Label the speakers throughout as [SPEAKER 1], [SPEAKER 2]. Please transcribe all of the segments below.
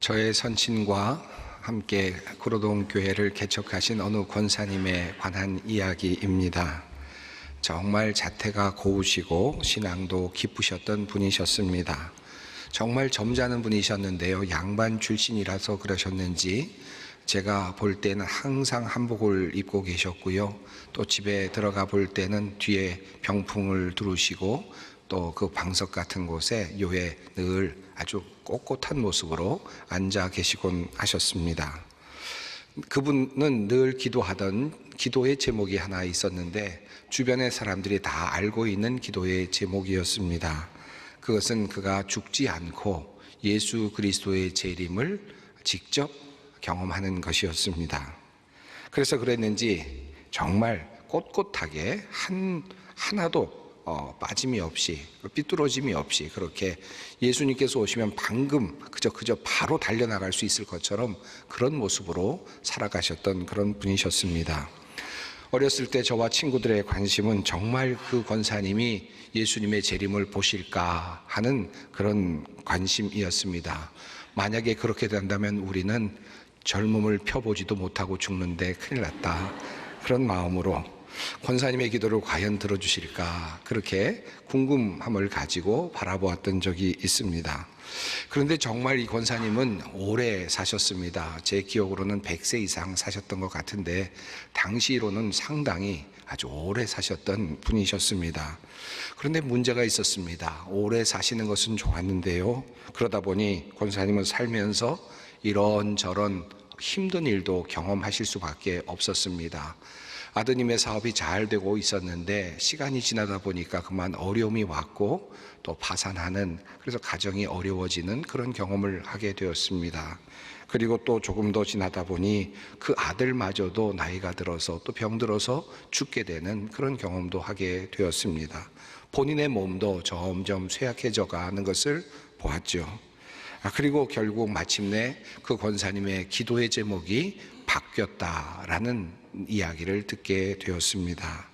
[SPEAKER 1] 저의 선친과 함께 구로동 교회를 개척하신 어느 권사님에 관한 이야기입니다. 정말 자태가 고우시고 신앙도 깊으셨던 분이셨습니다. 정말 점잖은 분이셨는데요, 양반 출신이라서 그러셨는지 제가 볼 때는 항상 한복을 입고 계셨고요, 또 집에 들어가 볼 때는 뒤에 병풍을 두르시고 또 그 방석 같은 곳에 요에 늘 아주 꼿꼿한 모습으로 앉아 계시곤 하셨습니다. 그분은 늘 기도하던 기도의 제목이 하나 있었는데 주변의 사람들이 다 알고 있는 기도의 제목이었습니다. 그것은 그가 죽지 않고 예수 그리스도의 재림을 직접 경험하는 것이었습니다. 그래서 그랬는지 정말 꼿꼿하게 하나도 빠짐이 없이, 삐뚤어짐이 없이 그렇게 예수님께서 오시면 방금 그저 바로 달려나갈 수 있을 것처럼 그런 모습으로 살아가셨던 그런 분이셨습니다. 어렸을 때 저와 친구들의 관심은 정말 그 권사님이 예수님의 재림을 보실까 하는 그런 관심이었습니다. 만약에 그렇게 된다면 우리는 젊음을 펴보지도 못하고 죽는데 큰일 났다, 그런 마음으로 권사님의 기도를 과연 들어주실까, 그렇게 궁금함을 가지고 바라보았던 적이 있습니다. 그런데 정말 이 권사님은 오래 사셨습니다. 제 기억으로는 100세 이상 사셨던 것 같은데 당시로는 상당히 아주 오래 사셨던 분이셨습니다. 그런데 문제가 있었습니다. 오래 사시는 것은 좋았는데요, 그러다 보니 권사님은 살면서 이런저런 힘든 일도 경험하실 수밖에 없었습니다. 아드님의 사업이 잘 되고 있었는데 시간이 지나다 보니까 그만 어려움이 왔고 또 파산하는, 그래서 가정이 어려워지는 그런 경험을 하게 되었습니다. 그리고 또 조금 더 지나다 보니 그 아들마저도 나이가 들어서 또 병들어서 죽게 되는 그런 경험도 하게 되었습니다. 본인의 몸도 점점 쇠약해져 가는 것을 보았죠. 그리고 결국 마침내 그 권사님의 기도의 제목이 바뀌었다라는 이야기를 듣게 되었습니다.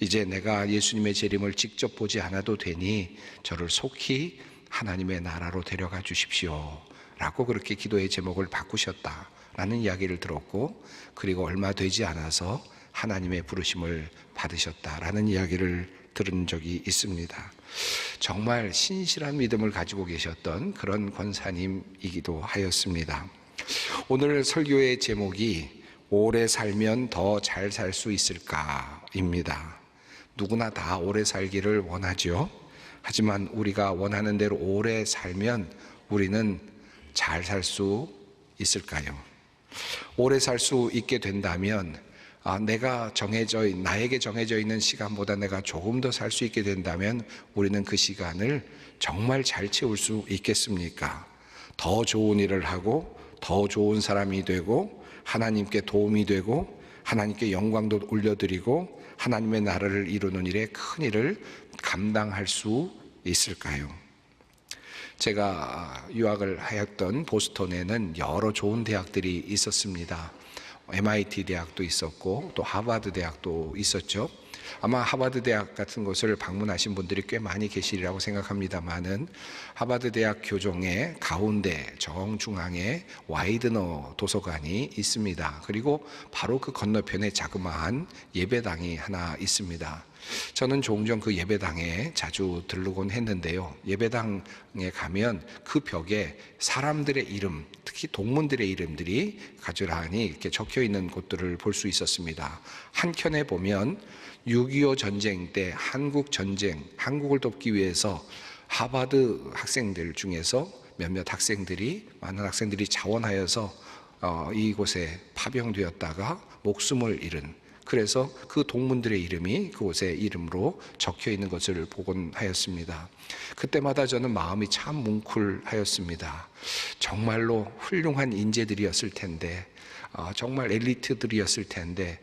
[SPEAKER 1] 이제 내가 예수님의 재림을 직접 보지 않아도 되니 저를 속히 하나님의 나라로 데려가 주십시오 라고 그렇게 기도의 제목을 바꾸셨다라는 이야기를 들었고, 그리고 얼마 되지 않아서 하나님의 부르심을 받으셨다라는 이야기를 들은 적이 있습니다. 정말 신실한 믿음을 가지고 계셨던 그런 권사님이기도 하였습니다. 오늘 설교의 제목이 오래 살면 더 잘 살 수 있을까입니다. 누구나 다 오래 살기를 원하죠. 하지만 우리가 원하는 대로 오래 살면 우리는 잘 살 수 있을까요? 오래 살 수 있게 된다면 나에게 정해져 있는 시간보다 내가 조금 더 살 수 있게 된다면 우리는 그 시간을 정말 잘 채울 수 있겠습니까? 더 좋은 일을 하고 더 좋은 사람이 되고 하나님께 도움이 되고 하나님께 영광도 올려드리고 하나님의 나라를 이루는 일에 큰 일을 감당할 수 있을까요? 제가 유학을 하였던 보스턴에는 여러 좋은 대학들이 있었습니다. MIT 대학도 있었고 또 하버드 대학도 있었죠. 아마 하버드 대학 같은 곳을 방문하신 분들이 꽤 많이 계시리라고 생각합니다만은 하버드 대학 교정의 가운데 정중앙에 와이드너 도서관이 있습니다. 그리고 바로 그 건너편에 자그마한 예배당이 하나 있습니다. 저는 종종 그 예배당에 자주 들르곤 했는데요, 예배당에 가면 그 벽에 사람들의 이름, 특히 동문들의 이름들이 가지런히 이렇게 적혀 있는 곳들을 볼 수 있었습니다. 한켠에 보면 6.25 전쟁 때 한국을 돕기 위해서 하버드 학생들 중에서 많은 학생들이 자원하여서 이곳에 파병되었다가 목숨을 잃은, 그래서 그 동문들의 이름이 그곳에 이름으로 적혀 있는 것을 보곤 하였습니다. 그때마다 저는 마음이 참 뭉클하였습니다. 정말로 훌륭한 인재들이었을 텐데 정말 엘리트들이었을 텐데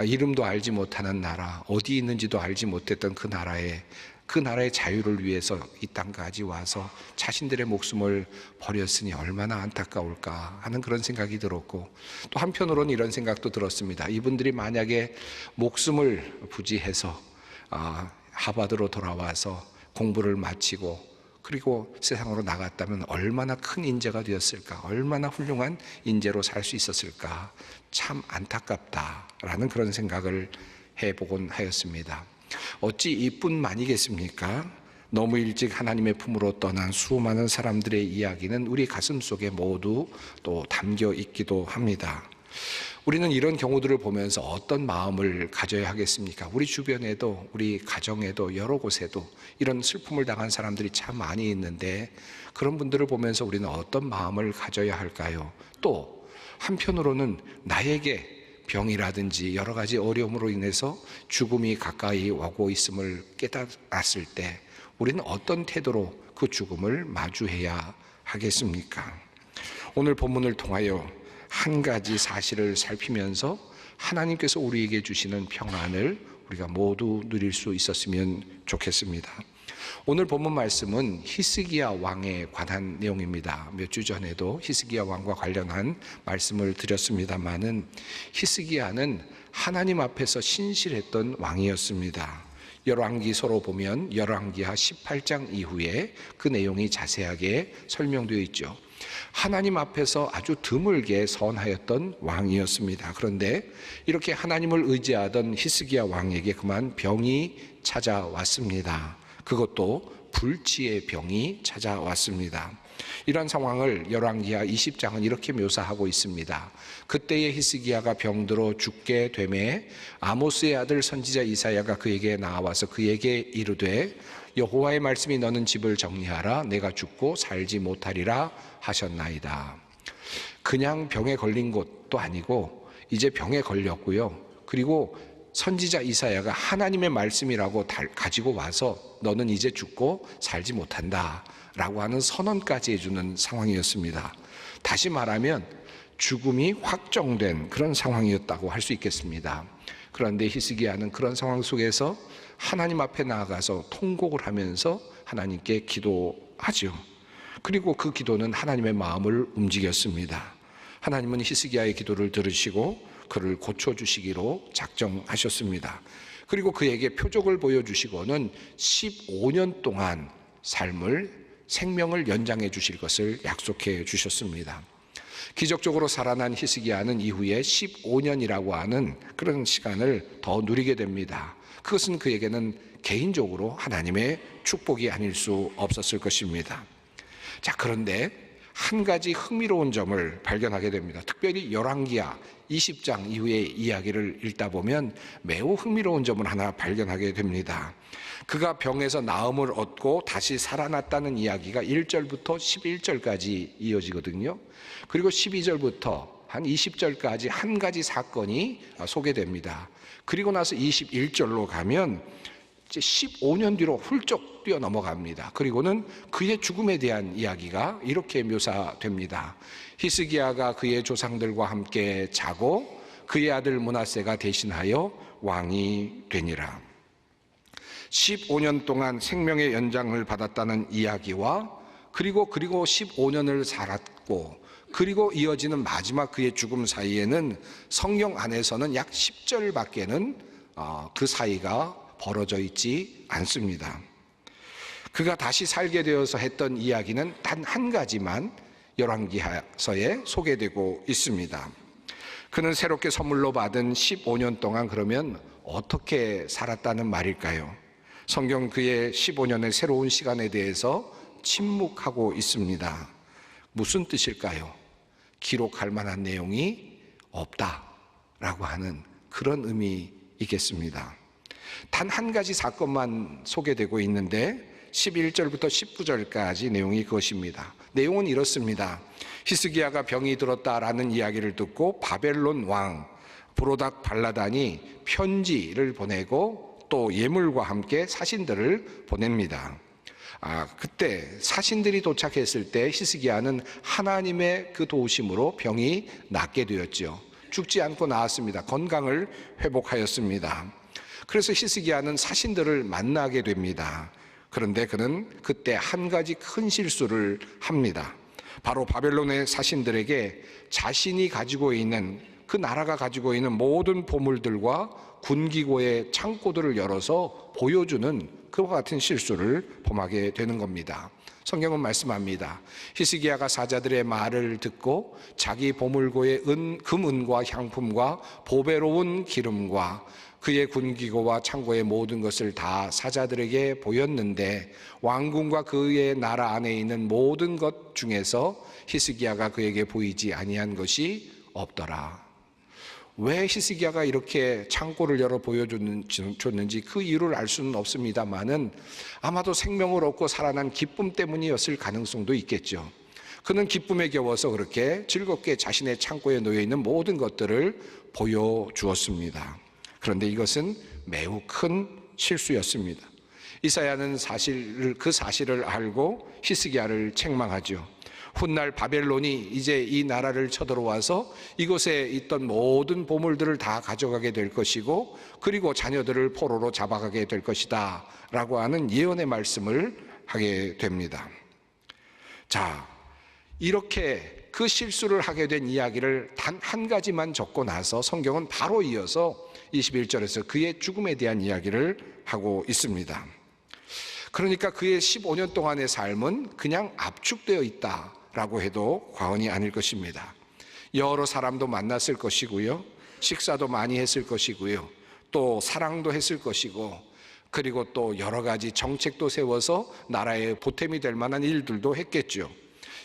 [SPEAKER 1] 이름도 알지 못하는 나라, 어디 있는지도 알지 못했던 그 나라의 자유를 위해서 이 땅까지 와서 자신들의 목숨을 버렸으니 얼마나 안타까울까 하는 그런 생각이 들었고, 또 한편으로는 이런 생각도 들었습니다. 이분들이 만약에 목숨을 부지해서 하버드로 돌아와서 공부를 마치고 그리고 세상으로 나갔다면 얼마나 큰 인재가 되었을까, 얼마나 훌륭한 인재로 살 수 있었을까, 참 안타깝다라는 그런 생각을 해보곤 하였습니다. 어찌 이뿐만이겠습니까? 너무 일찍 하나님의 품으로 떠난 수많은 사람들의 이야기는 우리 가슴 속에 모두 또 담겨 있기도 합니다. 우리는 이런 경우들을 보면서 어떤 마음을 가져야 하겠습니까? 우리 주변에도, 우리 가정에도, 여러 곳에도 이런 슬픔을 당한 사람들이 참 많이 있는데, 그런 분들을 보면서 우리는 어떤 마음을 가져야 할까요? 또 한편으로는 나에게 병이라든지 여러 가지 어려움으로 인해서 죽음이 가까이 오고 있음을 깨달았을 때 우리는 어떤 태도로 그 죽음을 마주해야 하겠습니까? 오늘 본문을 통하여 한 가지 사실을 살피면서 하나님께서 우리에게 주시는 평안을 우리가 모두 누릴 수 있었으면 좋겠습니다. 오늘 본문 말씀은 히스기야 왕에 관한 내용입니다. 몇 주 전에도 히스기야 왕과 관련한 말씀을 드렸습니다마는, 히스기야는 하나님 앞에서 신실했던 왕이었습니다. 열왕기서로 보면 열왕기하 18장 이후에 그 내용이 자세하게 설명되어 있죠. 하나님 앞에서 아주 드물게 선하였던 왕이었습니다. 그런데 이렇게 하나님을 의지하던 히스기야 왕에게 그만 병이 찾아왔습니다. 그것도 불치의 병이 찾아왔습니다. 이런 상황을 열왕기하 20장은 이렇게 묘사하고 있습니다. 그때의 히스기야가 병들어 죽게 되매 아모스의 아들 선지자 이사야가 그에게 나와서 그에게 이르되 여호와의 말씀이 너는 집을 정리하라, 내가 죽고 살지 못하리라 하셨나이다. 그냥 병에 걸린 것도 아니고 이제 병에 걸렸고요. 그리고 선지자 이사야가 하나님의 말씀이라고 가지고 와서 너는 이제 죽고 살지 못한다 라고 하는 선언까지 해주는 상황이었습니다. 다시 말하면 죽음이 확정된 그런 상황이었다고 할 수 있겠습니다. 그런데 히스기야는 그런 상황 속에서 하나님 앞에 나아가서 통곡을 하면서 하나님께 기도하죠. 그리고 그 기도는 하나님의 마음을 움직였습니다. 하나님은 히스기야의 기도를 들으시고 그를 고쳐주시기로 작정하셨습니다. 그리고 그에게 표적을 보여주시고는 15년 동안 생명을 연장해 주실 것을 약속해 주셨습니다. 기적적으로 살아난 히스기야는 이후에 15년이라고 하는 그런 시간을 더 누리게 됩니다. 그것은 그에게는 개인적으로 하나님의 축복이 아닐 수 없었을 것입니다. 자, 그런데 한 가지 흥미로운 점을 발견하게 됩니다. 특별히 열왕기하 20장 이후의 이야기를 읽다 보면 매우 흥미로운 점을 하나 발견하게 됩니다. 그가 병에서 나음을 얻고 다시 살아났다는 이야기가 1절부터 11절까지 이어지거든요. 그리고 12절부터 한 20절까지 한 가지 사건이 소개됩니다. 그리고 나서 21절로 가면 이제 15년 뒤로 훌쩍 뛰어넘어갑니다. 그리고는 그의 죽음에 대한 이야기가 이렇게 묘사됩니다. 히스기야가 그의 조상들과 함께 자고 그의 아들 므낫세가 대신하여 왕이 되니라. 15년 동안 생명의 연장을 받았다는 이야기와 그리고 15년을 살았고 그리고 이어지는 마지막 그의 죽음 사이에는 성경 안에서는 약 10절밖에는 그 사이가 벌어져 있지 않습니다. 그가 다시 살게 되어서 했던 이야기는 단 한 가지만 열왕기하서에 소개되고 있습니다. 그는 새롭게 선물로 받은 15년 동안 그러면 어떻게 살았다는 말일까요? 성경 그의 15년의 새로운 시간에 대해서 침묵하고 있습니다. 무슨 뜻일까요? 기록할 만한 내용이 없다라고 하는 그런 의미이겠습니다. 단 한 가지 사건만 소개되고 있는데 11절부터 19절까지 내용이 그것입니다. 내용은 이렇습니다. 히스기야가 병이 들었다라는 이야기를 듣고 바벨론 왕 브로닥 발라단이 편지를 보내고 또 예물과 함께 사신들을 보냅니다. 그때 사신들이 도착했을 때 히스기야는 하나님의 그 도우심으로 병이 낫게 되었죠. 죽지 않고 나았습니다. 건강을 회복하였습니다. 그래서 히스기야는 사신들을 만나게 됩니다. 그런데 그는 그때 한 가지 큰 실수를 합니다. 바로 바벨론의 사신들에게 자신이 가지고 있는, 그 나라가 가지고 있는 모든 보물들과 군기고의 창고들을 열어서 보여주는 그와 같은 실수를 범하게 되는 겁니다. 성경은 말씀합니다. 히스기야가 사자들의 말을 듣고 자기 보물고의 금은과 향품과 보배로운 기름과 그의 군기고와 창고의 모든 것을 다 사자들에게 보였는데 왕궁과 그의 나라 안에 있는 모든 것 중에서 히스기야가 그에게 보이지 아니한 것이 없더라. 왜 히스기야가 이렇게 창고를 열어 보여줬는지 그 이유를 알 수는 없습니다만은 아마도 생명을 얻고 살아난 기쁨 때문이었을 가능성도 있겠죠. 그는 기쁨에 겨워서 그렇게 즐겁게 자신의 창고에 놓여있는 모든 것들을 보여주었습니다. 그런데 이것은 매우 큰 실수였습니다. 이사야는 그 사실을 알고 히스기야를 책망하죠. 훗날 바벨론이 이제 이 나라를 쳐들어와서 이곳에 있던 모든 보물들을 다 가져가게 될 것이고 그리고 자녀들을 포로로 잡아가게 될 것이다 라고 하는 예언의 말씀을 하게 됩니다. 자, 이렇게 그 실수를 하게 된 이야기를 단 한 가지만 적고 나서 성경은 바로 이어서 21절에서 그의 죽음에 대한 이야기를 하고 있습니다. 그러니까 그의 15년 동안의 삶은 그냥 압축되어 있다라고 해도 과언이 아닐 것입니다. 여러 사람도 만났을 것이고요, 식사도 많이 했을 것이고요, 또 사랑도 했을 것이고, 그리고 또 여러 가지 정책도 세워서 나라의 보탬이 될 만한 일들도 했겠죠.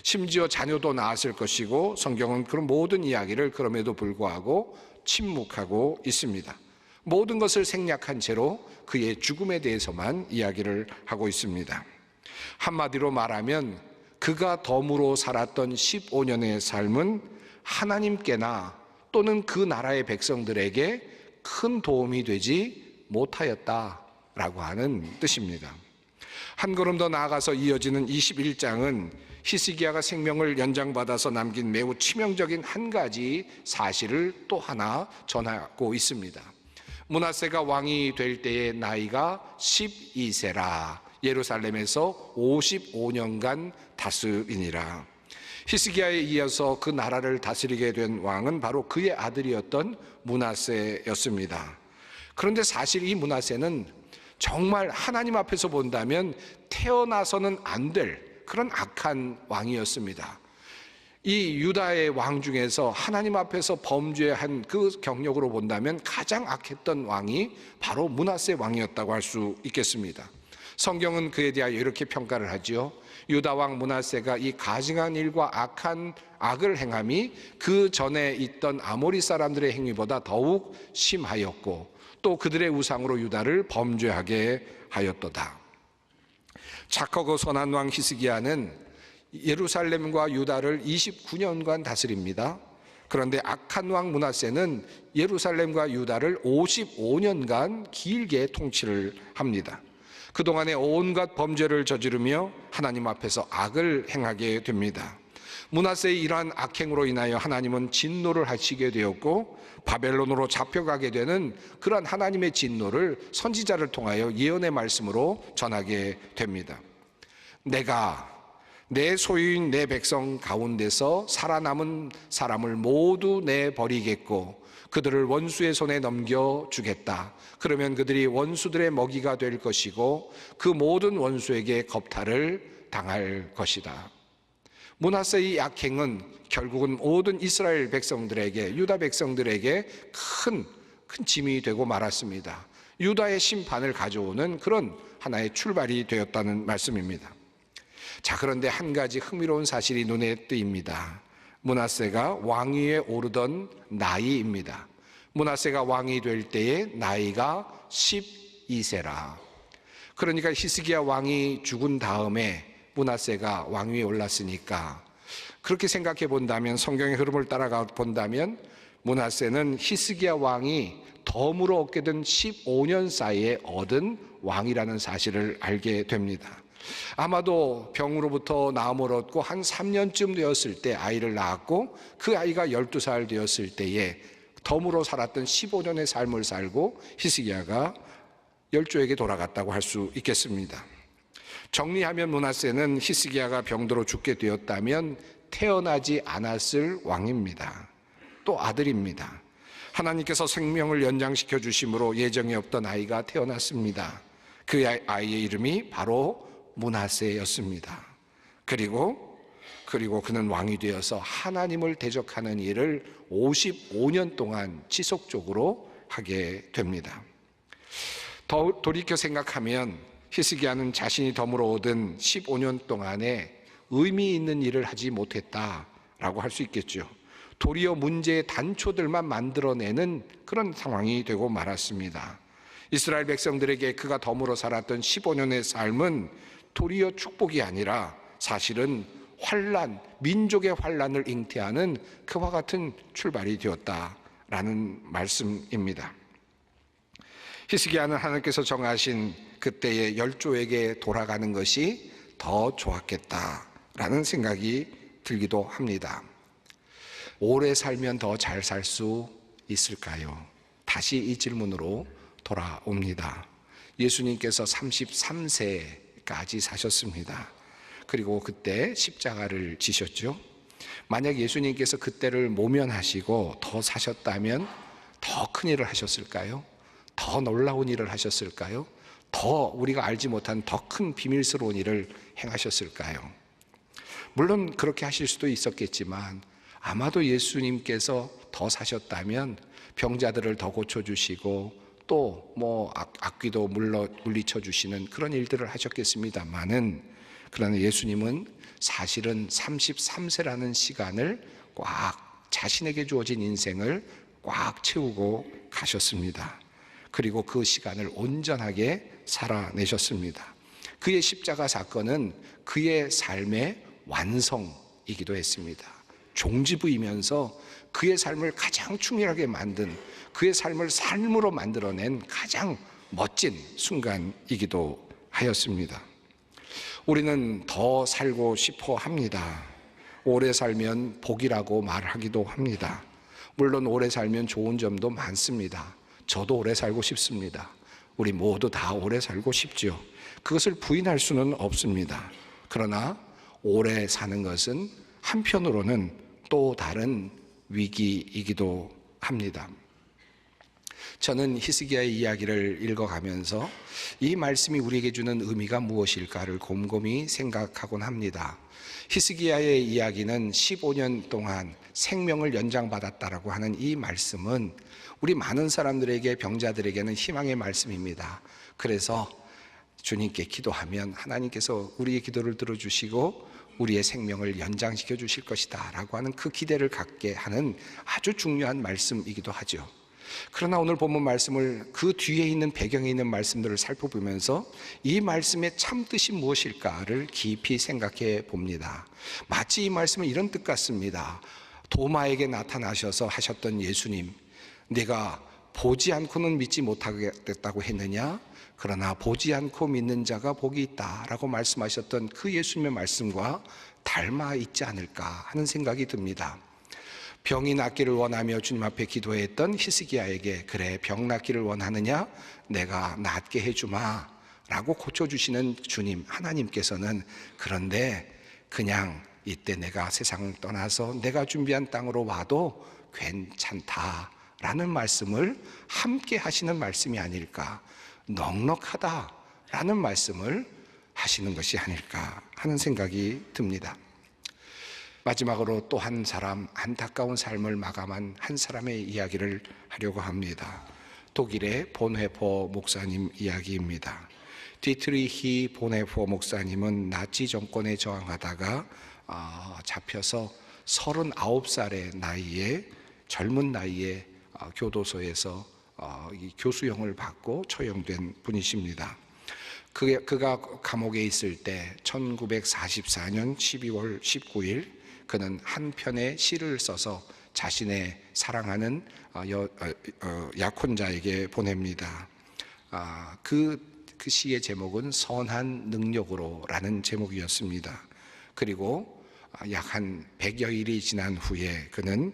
[SPEAKER 1] 심지어 자녀도 낳았을 것이고, 성경은 그런 모든 이야기를 그럼에도 불구하고 침묵하고 있습니다. 모든 것을 생략한 채로 그의 죽음에 대해서만 이야기를 하고 있습니다. 한마디로 말하면 그가 덤으로 살았던 15년의 삶은 하나님께나 또는 그 나라의 백성들에게 큰 도움이 되지 못하였다라고 하는 뜻입니다. 한 걸음 더 나아가서 이어지는 21장은 히스기야가 생명을 연장받아서 남긴 매우 치명적인 한 가지 사실을 또 하나 전하고 있습니다. 므낫세가 왕이 될 때의 나이가 12세라 예루살렘에서 55년간 다스리니라. 히스기야에 이어서 그 나라를 다스리게 된 왕은 바로 그의 아들이었던 므낫세였습니다. 그런데 사실 이 므낫세는 정말 하나님 앞에서 본다면 태어나서는 안 될 그런 악한 왕이었습니다. 이 유다의 왕 중에서 하나님 앞에서 범죄한 그 경력으로 본다면 가장 악했던 왕이 바로 므낫세 왕이었다고 할 수 있겠습니다. 성경은 그에 대하여 이렇게 평가를 하지요. 유다 왕 므낫세가 이 가증한 일과 악을 행함이 그 전에 있던 아모리 사람들의 행위보다 더욱 심하였고 또 그들의 우상으로 유다를 범죄하게 하였도다. 착하고 선한 왕 히스기야는 예루살렘과 유다를 29년간 다스립니다. 그런데 악한 왕 므낫세는 예루살렘과 유다를 55년간 길게 통치를 합니다. 그동안에 온갖 범죄를 저지르며 하나님 앞에서 악을 행하게 됩니다. 므낫세의 이러한 악행으로 인하여 하나님은 진노를 하시게 되었고 바벨론으로 잡혀가게 되는 그러한 하나님의 진노를 선지자를 통하여 예언의 말씀으로 전하게 됩니다. 내가 내 소유인 내 백성 가운데서 살아남은 사람을 모두 내버리겠고 그들을 원수의 손에 넘겨주겠다. 그러면 그들이 원수들의 먹이가 될 것이고 그 모든 원수에게 겁탈을 당할 것이다. 므낫세의 악행은 결국은 모든 이스라엘 백성들에게, 유다 백성들에게 큰 짐이 되고 말았습니다. 유다의 심판을 가져오는 그런 하나의 출발이 되었다는 말씀입니다. 자, 그런데 한 가지 흥미로운 사실이 눈에 띄입니다. 므낫세가 왕위에 오르던 나이입니다. 므낫세가 왕이 될 때의 나이가 12세라. 그러니까 히스기야 왕이 죽은 다음에 므낫세가 왕위에 올랐으니까 그렇게 생각해 본다면, 성경의 흐름을 따라가 본다면 므낫세는 히스기야 왕이 덤으로 얻게 된 15년 사이에 얻은 왕이라는 사실을 알게 됩니다. 아마도 병으로부터 나음을 얻고 한 3년쯤 되었을 때 아이를 낳았고 그 아이가 12살 되었을 때에 덤으로 살았던 15년의 삶을 살고 히스기야가 열조에게 돌아갔다고 할 수 있겠습니다. 정리하면 므낫세는 히스기야가 병들어 죽게 되었다면 태어나지 않았을 왕입니다. 또 아들입니다. 하나님께서 생명을 연장시켜 주심으로 예정에 없던 아이가 태어났습니다. 그 아이의 이름이 바로 므낫세였습니다. 그리고 그는 왕이 되어서 하나님을 대적하는 일을 55년 동안 지속적으로 하게 됩니다. 돌이켜 생각하면 히스기야는 자신이 덤으로 얻은 15년 동안에 의미 있는 일을 하지 못했다라고 할 수 있겠죠. 도리어 문제의 단초들만 만들어내는 그런 상황이 되고 말았습니다. 이스라엘 백성들에게 그가 덤으로 살았던 15년의 삶은 도리어 축복이 아니라 사실은 환란, 민족의 환란을 잉태하는 그와 같은 출발이 되었다라는 말씀입니다. 히스기야는 하나님께서 정하신 그때의 열조에게 돌아가는 것이 더 좋았겠다라는 생각이 들기도 합니다. 오래 살면 더 잘 살 수 있을까요? 다시 이 질문으로 돌아옵니다. 예수님께서 33세까지 사셨습니다. 그리고 그때 십자가를 지셨죠. 만약 예수님께서 그때를 모면하시고 더 사셨다면 더 큰 일을 하셨을까요? 더 놀라운 일을 하셨을까요? 더 우리가 알지 못한 더 큰 비밀스러운 일을 행하셨을까요? 물론 그렇게 하실 수도 있었겠지만 아마도 예수님께서 더 사셨다면 병자들을 더 고쳐주시고 또 악귀도 물리쳐 주시는 그런 일들을 하셨겠습니다만은, 그러나 예수님은 사실은 33세라는 시간을 꽉, 자신에게 주어진 인생을 꽉 채우고 가셨습니다. 그리고 그 시간을 온전하게 살아내셨습니다. 그의 십자가 사건은 그의 삶의 완성이기도 했습니다. 종지부이면서 그의 삶을 가장 충실하게 만든, 그의 삶을 삶으로 만들어낸 가장 멋진 순간이기도 하였습니다. 우리는 더 살고 싶어 합니다. 오래 살면 복이라고 말하기도 합니다. 물론 오래 살면 좋은 점도 많습니다. 저도 오래 살고 싶습니다. 우리 모두 다 오래 살고 싶죠. 그것을 부인할 수는 없습니다. 그러나 오래 사는 것은 한편으로는 또 다른 위기이기도 합니다. 저는 히스기야의 이야기를 읽어가면서 이 말씀이 우리에게 주는 의미가 무엇일까를 곰곰이 생각하곤 합니다. 히스기야의 이야기는 15년 동안 생명을 연장받았다라고 하는 이 말씀은 우리 많은 사람들에게, 병자들에게는 희망의 말씀입니다. 그래서 주님께 기도하면 하나님께서 우리의 기도를 들어주시고 우리의 생명을 연장시켜 주실 것이다 라고 하는 그 기대를 갖게 하는 아주 중요한 말씀이기도 하죠. 그러나 오늘 본문 말씀을, 그 뒤에 있는 배경에 있는 말씀들을 살펴보면서 이 말씀의 참뜻이 무엇일까를 깊이 생각해 봅니다. 마치 이 말씀은 이런 뜻 같습니다. 도마에게 나타나셔서 하셨던 예수님, 내가 보지 않고는 믿지 못하겠다고 했느냐? 그러나 보지 않고 믿는 자가 복이 있다라고 말씀하셨던 그 예수님의 말씀과 닮아 있지 않을까 하는 생각이 듭니다. 병이 낫기를 원하며 주님 앞에 기도했던 히스기야에게, 그래 병 낫기를 원하느냐? 내가 낫게 해주마 라고 고쳐주시는 주님 하나님께서는, 그런데 그냥 이때 내가 세상을 떠나서 내가 준비한 땅으로 와도 괜찮다라는 말씀을 함께 하시는 말씀이 아닐까, 넉넉하다라는 말씀을 하시는 것이 아닐까 하는 생각이 듭니다. 마지막으로 또 한 사람, 안타까운 삶을 마감한 한 사람의 이야기를 하려고 합니다. 독일의 본헤퍼 목사님 이야기입니다. 디트리히 본헤퍼 목사님은 나치 정권에 저항하다가 잡혀서 39살의 나이에, 젊은 나이에 교도소에서 교수형을 받고 처형된 분이십니다. 그가 감옥에 있을 때 1944년 12월 19일 그는 한 편의 시를 써서 자신의 사랑하는 약혼자에게 보냅니다. 그 시의 제목은 선한 능력으로라는 제목이었습니다. 그리고 약 한 100여 일이 지난 후에 그는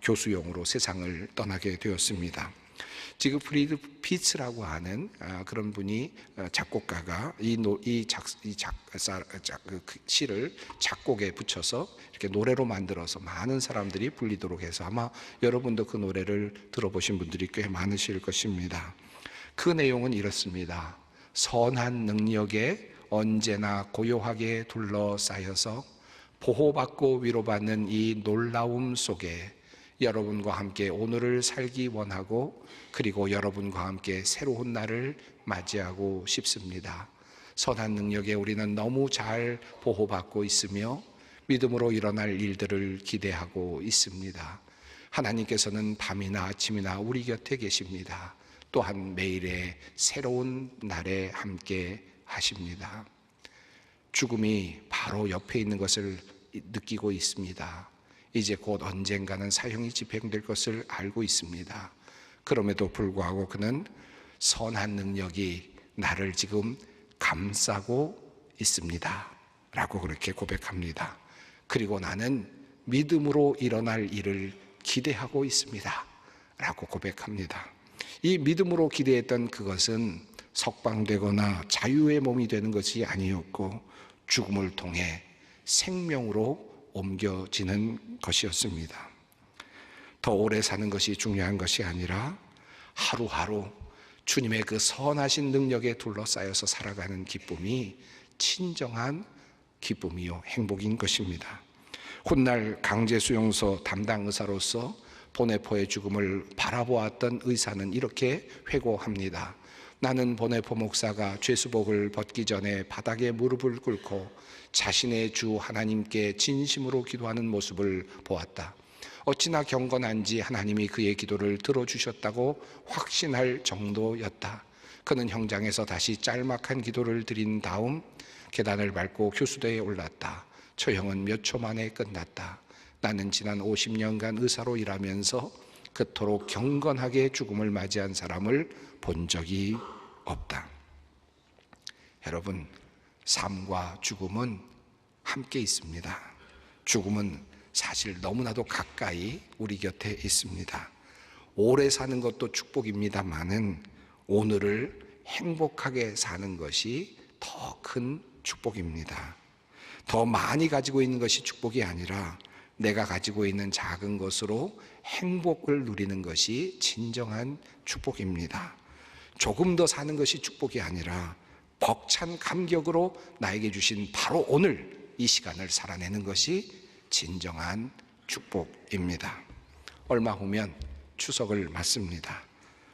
[SPEAKER 1] 교수용으로 세상을 떠나게 되었습니다. 지그프리드 피츠라고 하는 그런 분이 작곡가가 그 시를 작곡에 붙여서 이렇게 노래로 만들어서 많은 사람들이 불리도록 해서 아마 여러분도 그 노래를 들어보신 분들이 꽤 많으실 것입니다. 그 내용은 이렇습니다. 선한 능력에 언제나 고요하게 둘러싸여서 보호받고 위로받는 이 놀라움 속에 여러분과 함께 오늘을 살기 원하고 그리고 여러분과 함께 새로운 날을 맞이하고 싶습니다. 선한 능력에 우리는 너무 잘 보호받고 있으며 믿음으로 일어날 일들을 기대하고 있습니다. 하나님께서는 밤이나 아침이나 우리 곁에 계십니다. 또한 매일의 새로운 날에 함께 하십니다. 죽음이 바로 옆에 있는 것을 느끼고 있습니다. 이제 곧 언젠가는 사형이 집행될 것을 알고 있습니다. 그럼에도 불구하고 그는 선한 능력이 나를 지금 감싸고 있습니다 라고 그렇게 고백합니다. 그리고 나는 믿음으로 일어날 일을 기대하고 있습니다 라고 고백합니다. 이 믿음으로 기대했던 그것은 석방되거나 자유의 몸이 되는 것이 아니었고 죽음을 통해 생명으로 옮겨지는 것이었습니다. 더 오래 사는 것이 중요한 것이 아니라 하루하루 주님의 그 선하신 능력에 둘러싸여서 살아가는 기쁨이 친정한 기쁨이요 행복인 것입니다. 훗날 강제수용소 담당 의사로서 보네포의 죽음을 바라보았던 의사는 이렇게 회고합니다. 나는 보네포 목사가 죄수복을 벗기 전에 바닥에 무릎을 꿇고 자신의 주 하나님께 진심으로 기도하는 모습을 보았다. 어찌나 경건한지 하나님이 그의 기도를 들어주셨다고 확신할 정도였다. 그는 형장에서 다시 짤막한 기도를 드린 다음 계단을 밟고 교수대에 올랐다. 처형은 몇 초 만에 끝났다. 나는 지난 50년간 의사로 일하면서 그토록 경건하게 죽음을 맞이한 사람을 본 적이 없다. 여러분, 삶과 죽음은 함께 있습니다. 죽음은 사실 너무나도 가까이 우리 곁에 있습니다. 오래 사는 것도 축복입니다만은 오늘을 행복하게 사는 것이 더 큰 축복입니다. 더 많이 가지고 있는 것이 축복이 아니라 내가 가지고 있는 작은 것으로 행복을 누리는 것이 진정한 축복입니다. 조금 더 사는 것이 축복이 아니라 벅찬 감격으로 나에게 주신 바로 오늘 이 시간을 살아내는 것이 진정한 축복입니다. 얼마 후면 추석을 맞습니다.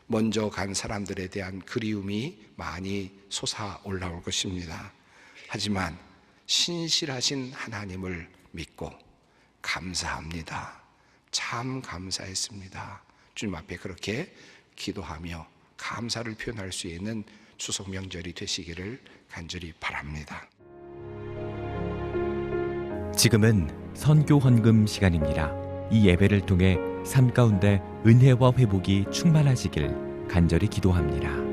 [SPEAKER 1] 먼저 간 사람들에 대한 그리움이 많이 솟아 올라올 것입니다. 하지만 신실하신 하나님을 믿고 감사합니다. 참 감사했습니다. 주님 앞에 그렇게 기도하며 감사를 표현할 수 있는 추석 명절이 되시기를 간절히 바랍니다.
[SPEAKER 2] 지금은 선교 헌금 시간입니다. 이 예배를 통해 삶 가운데 은혜와 회복이 충만하시길 간절히 기도합니다.